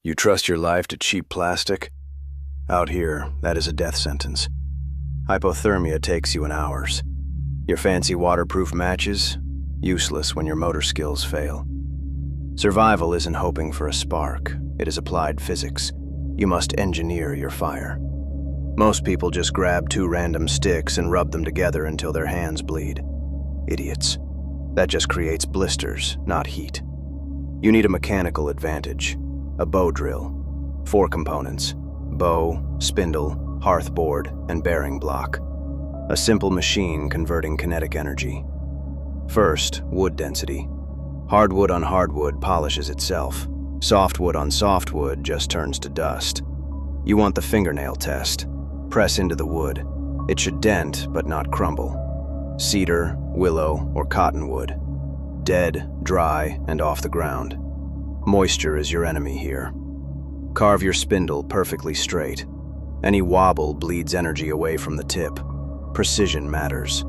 You trust your life to cheap plastic? Out here, that is a death sentence. Hypothermia takes you in hours. Your fancy waterproof matches? Useless when your motor skills fail. Survival isn't hoping for a spark. It is applied physics. You must engineer your fire. Most people just grab two random sticks and rub them together until their hands bleed. Idiots. That just creates blisters, not heat. You need a mechanical advantage. A bow drill. 4 components: bow, spindle, hearth board, and bearing block. A simple machine converting kinetic energy. First, wood density. Hardwood on hardwood polishes itself. Softwood on softwood just turns to dust. You want the fingernail test. Press into the wood. It should dent, but not crumble. Cedar, willow, or cottonwood. Dead, dry, and off the ground. Moisture is your enemy here. Carve your spindle perfectly straight. Any wobble bleeds energy away from the tip. Precision matters.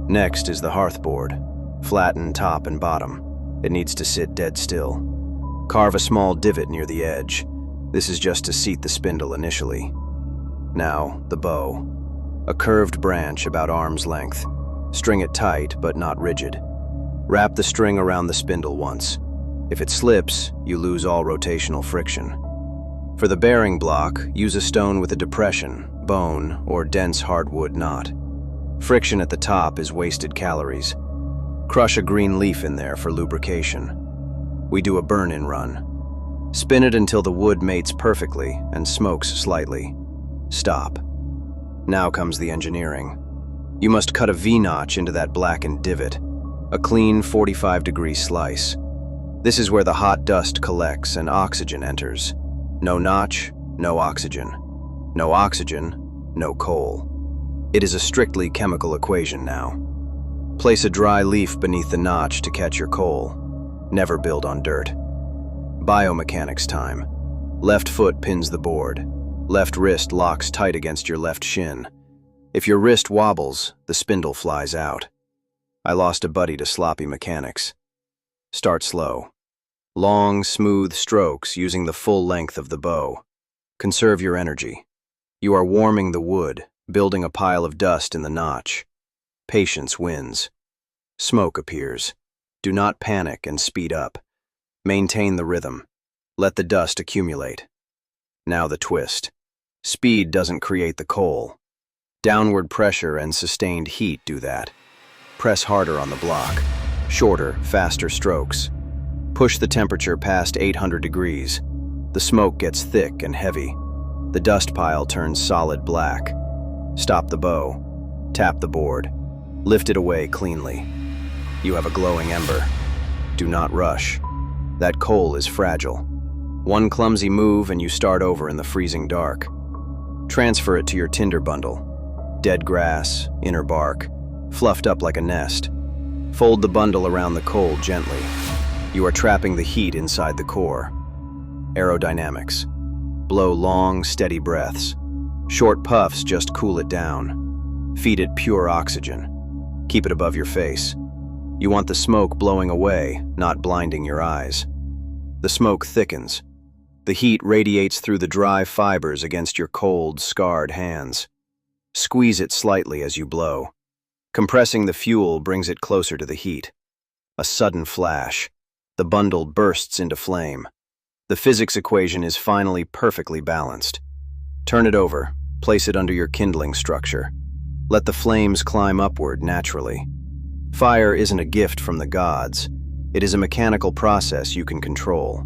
Next is the hearth board. Flatten top and bottom. It needs to sit dead still. Carve a small divot near the edge. This is just to seat the spindle initially. Now, the bow. A curved branch about arm's length. String it tight, but not rigid. Wrap the string around the spindle once. If it slips, you lose all rotational friction. For the bearing block, use a stone with a depression, bone, or dense hardwood knot. Friction at the top is wasted calories. Crush a green leaf in there for lubrication. We do a burn-in run. Spin it until the wood mates perfectly and smokes slightly. Stop. Now comes the engineering. You must cut a V-notch into that blackened divot. A clean 45-degree slice. This is where the hot dust collects and oxygen enters. No notch, no oxygen. No oxygen, no coal. It is a strictly chemical equation now. Place a dry leaf beneath the notch to catch your coal. Never build on dirt. Biomechanics time. Left foot pins the board. Left wrist locks tight against your left shin. If your wrist wobbles, the spindle flies out. I lost a buddy to sloppy mechanics. Start slow. Long, smooth strokes using the full length of the bow. Conserve your energy. You are warming the wood, building a pile of dust in the notch. Patience wins. Smoke appears. Do not panic and speed up. Maintain the rhythm. Let the dust accumulate. Now the twist. Speed doesn't create the coal. Downward pressure and sustained heat do that. Press harder on the block. Shorter, faster strokes. Push the temperature past 800 degrees. The smoke gets thick and heavy. The dust pile turns solid black. Stop the bow. Tap the board. Lift it away cleanly. You have a glowing ember. Do not rush. That coal is fragile. One clumsy move and you start over in the freezing dark. Transfer it to your tinder bundle. Dead grass, inner bark, fluffed up like a nest. Fold the bundle around the coal gently. You are trapping the heat inside the core. Aerodynamics. Blow long, steady breaths. Short puffs just cool it down. Feed it pure oxygen. Keep it above your face. You want the smoke blowing away, not blinding your eyes. The smoke thickens. The heat radiates through the dry fibers against your cold, scarred hands. Squeeze it slightly as you blow. Compressing the fuel brings it closer to the heat. A sudden flash. The bundle bursts into flame. The physics equation is finally perfectly balanced. Turn it over. Place it under your kindling structure. Let the flames climb upward naturally. Fire isn't a gift from the gods. It is a mechanical process you can control.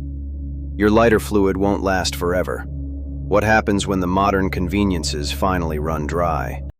Your lighter fluid won't last forever. What happens when the modern conveniences finally run dry?